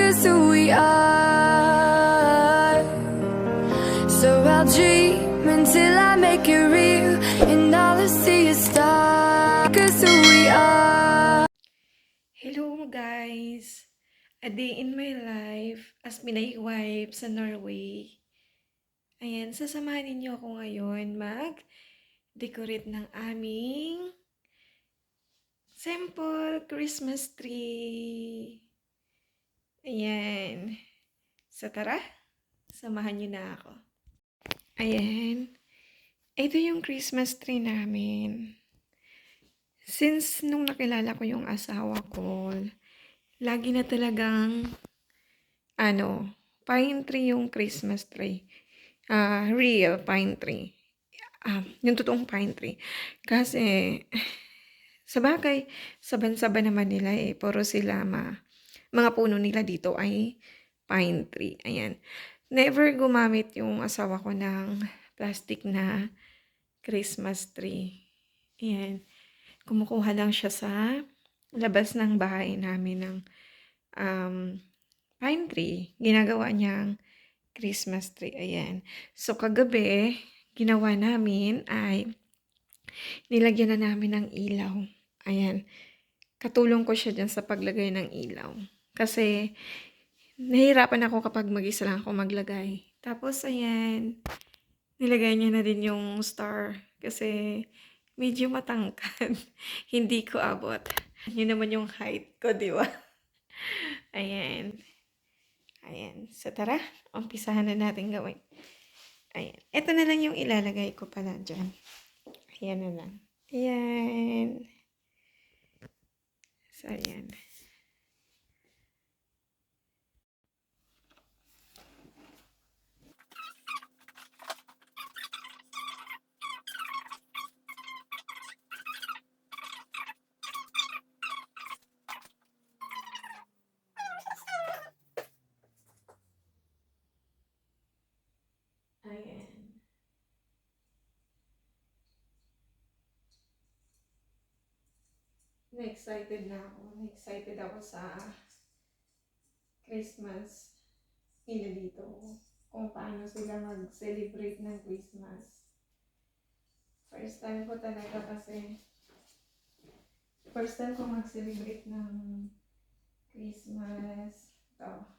'cause who we are. So I'll dream until I make it real, and all I see is stars, 'cause who we are. Hello guys! A day in my life as Pinay wife sa Norway. Ayan, sasamahan ninyo ako ngayon mag-decorate ng aming simple Christmas tree. Ayan. So tara, samahan nyo na ako. Ayan. Ito yung Christmas tree namin. Since nung nakilala ko yung asawa ko, lagi na talagang pine tree yung Christmas tree. Real pine tree. Yung totoong pine tree. Kasi, sa bagay, sa bansa ba naman nila puro sila mga puno nila dito ay pine tree. Ayan. Never gumamit yung asawa ko ng plastic na Christmas tree. Ayan. Kumukuha lang siya sa labas ng bahay namin ng pine tree. Ginagawa niyang Christmas tree. Ayan. So, kagabi, ginawa namin ay nilagyan na namin ng ilaw. Ayan. Katulong ko siya dyan sa paglagay ng ilaw. Kasi, nahihirapan ako kapag mag-isa lang ako maglagay. Tapos, ayan. Nilagay niya na din yung star. Kasi, medyo matangkad. Hindi ko abot. Yun naman yung height ko, di ba? Ayan. Ayan. So, tara. Umpisahan na natin gawin. Ayan. Ito na lang yung ilalagay ko pala dyan. Ayan na lang. Ayan. So, ayan. Ayan. Na-excited na ako. Na-excited ako sa Christmas nila dito. Kung paano sila mag-celebrate ng Christmas. First time ko talaga kasi first time ko mag-celebrate ng Christmas. Ito.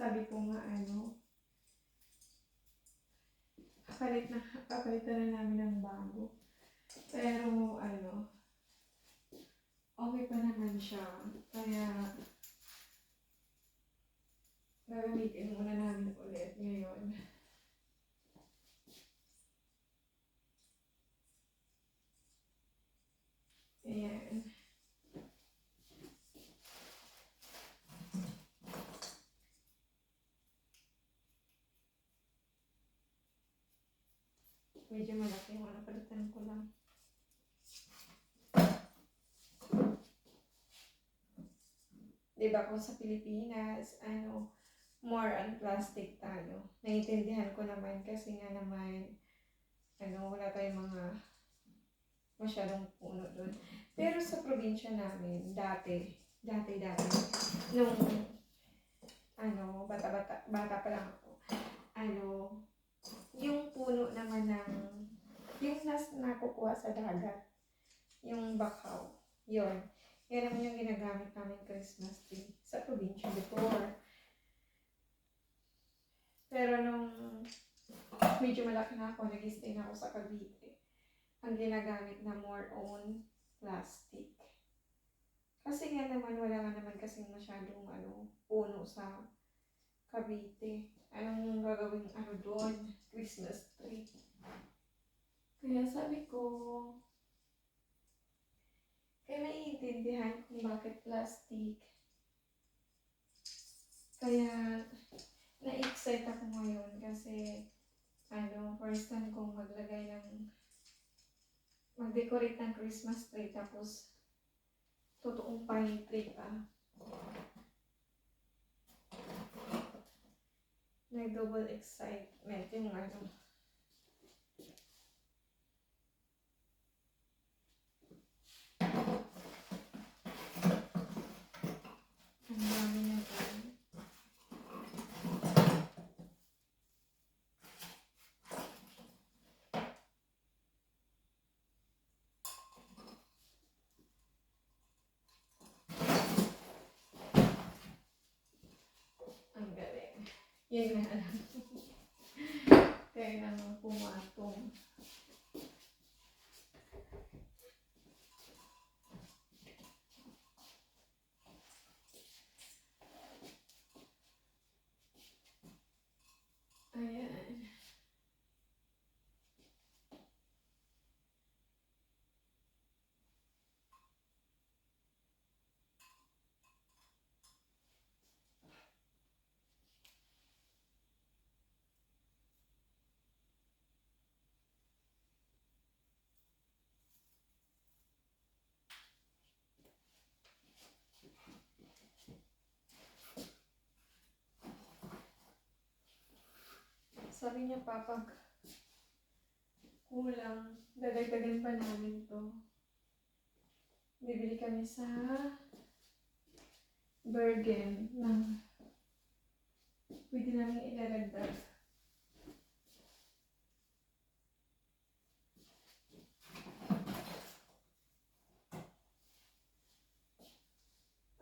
sabi ko nga papalitan na namin ng bago. Pero okay pa naman siya. Kaya gagamitin muna namin ulit ngayon. Ayan. Medyo malaki yung palitan ko lang. Diba kung sa Pilipinas, more on plastic tayo. Naiintindihan ko naman kasi nga naman, wala tayong mga masyadong puno doon. Pero sa probinsya namin, dati, nung, bata pa lang ako, yung puno naman yung nakukuha sa dagat, yung bakaw, yun. Yan naman yung ginagamit namin Christmas tree sa probinsya before. Pero nung medyo malaki na ako, nag-stay na ako sa Cavite, ang ginagamit na more on plastic. Kasi nga naman, wala nga naman kasing masyadong puno sa Cavite. Anong gagawin doon? Christmas tree. Kaya sabi ko, kaya naiintindihan kung bakit plastic. Kaya na-excite ako ngayon kasi first time kong mag-decorate ng Christmas tree tapos totoong pine tree pa. Nag-double excitement yung ang dami na tayo. Ang galing. Yan nga lang. Kaya naman pumatong. Ayan. Sabi niya, pag kulang, dadagdagan pa namin to. Bibili kami sa Bergen ng pwede namin ilalagdag.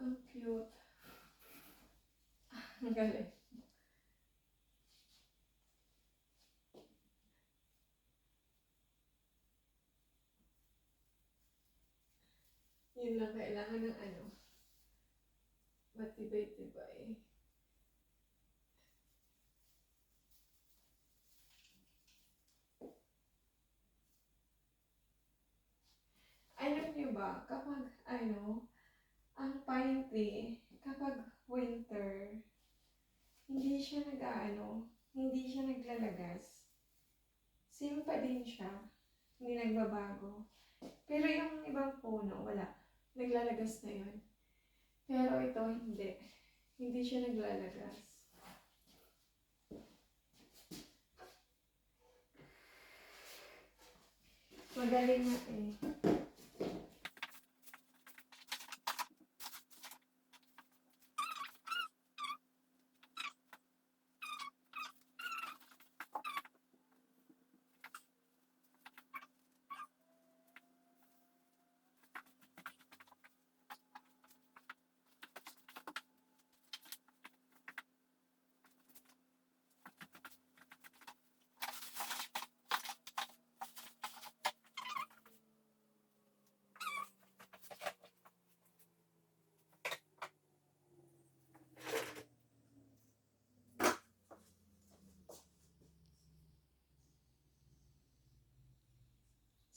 Ang cute. Ang galing. Yun lang kailangan ng matibay-tibay. Alam niyo ba, kapag ang pine tree, kapag winter, hindi siya naglalagas. Same pa din siya. Hindi nagbabago. Pero yung ibang puno, wala. Naglalagas na yun. Pero ito, hindi. Hindi siya naglalagas. Magaling na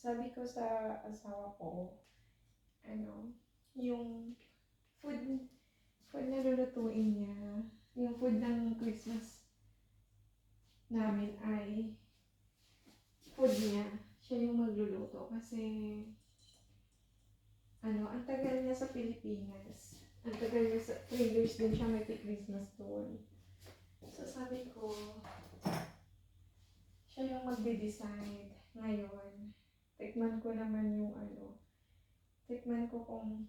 sabi ko sa asawa ko, yung food na lulutuin niya, yung food ng Christmas namin ay food niya. Siya yung magluluto kasi ang tagal niya sa Pilipinas. Ang tagal niya 3 years din siya may Christmas doon. So sabi ko, siya yung magde-decide ngayon. Tikman ko naman yung tikman ko kung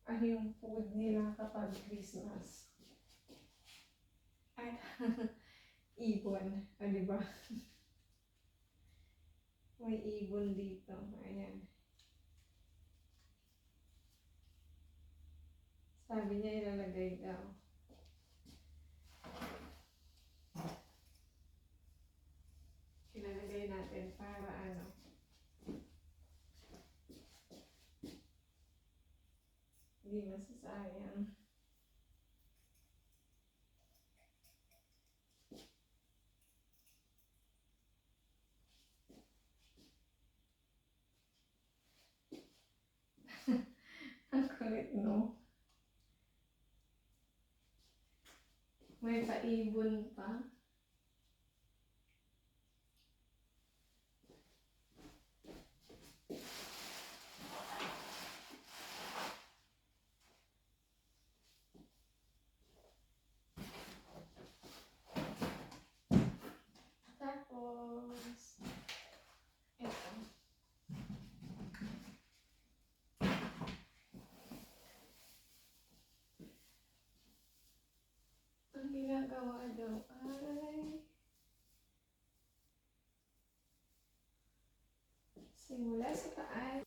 ano yung food nila kapag Christmas. At ibon, diba? May ibon dito. Ayan. Sabi niya ilalagay daw. Ilalagay natin para hindi masasayang. Ang kulit, no? May paibon pa. Tapos, ito. Ang ginagawa daw ay simula sa taas.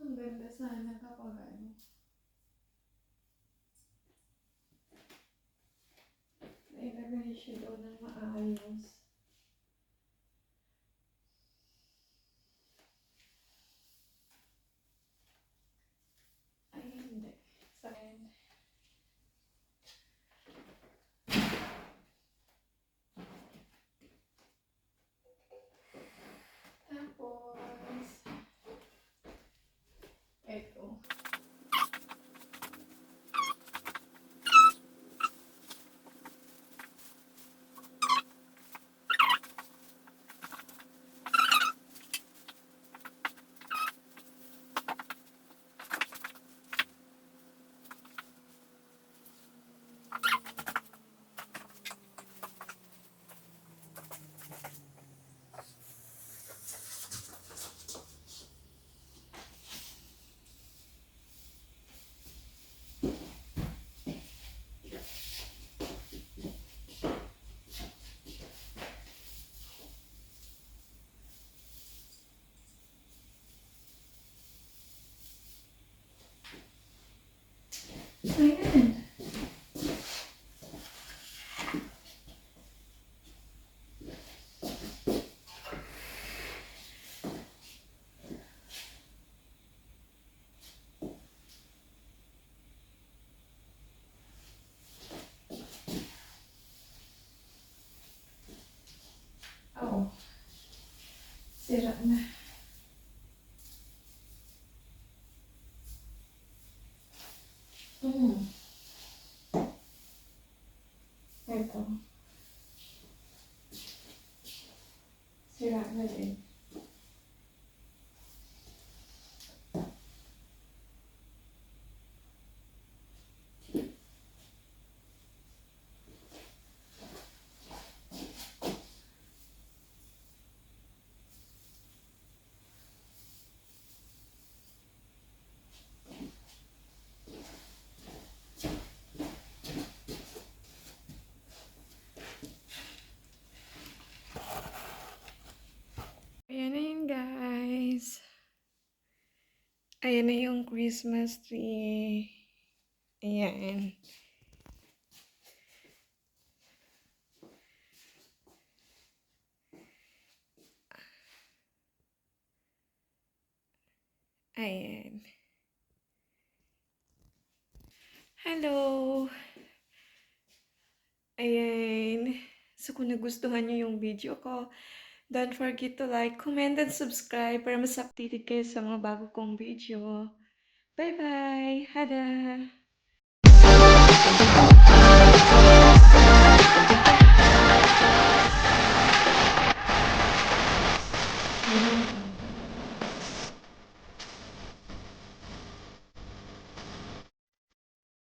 Ang ganda sana kapag nailagay siya doon ng maayos. Ay, hindi. Sa akin. Tapos, ito. Ayan. Oh, sira na. Ito. Sira na din. Ayan na yun, guys. Ayan na yung Christmas tree. Ayan. Ayan. Hello! Ayan. So, kung nagustuhan niyo yung video ko, don't forget to like, comment, and subscribe para mas updated kayo sa mga bago kong video. Bye-bye! Hada!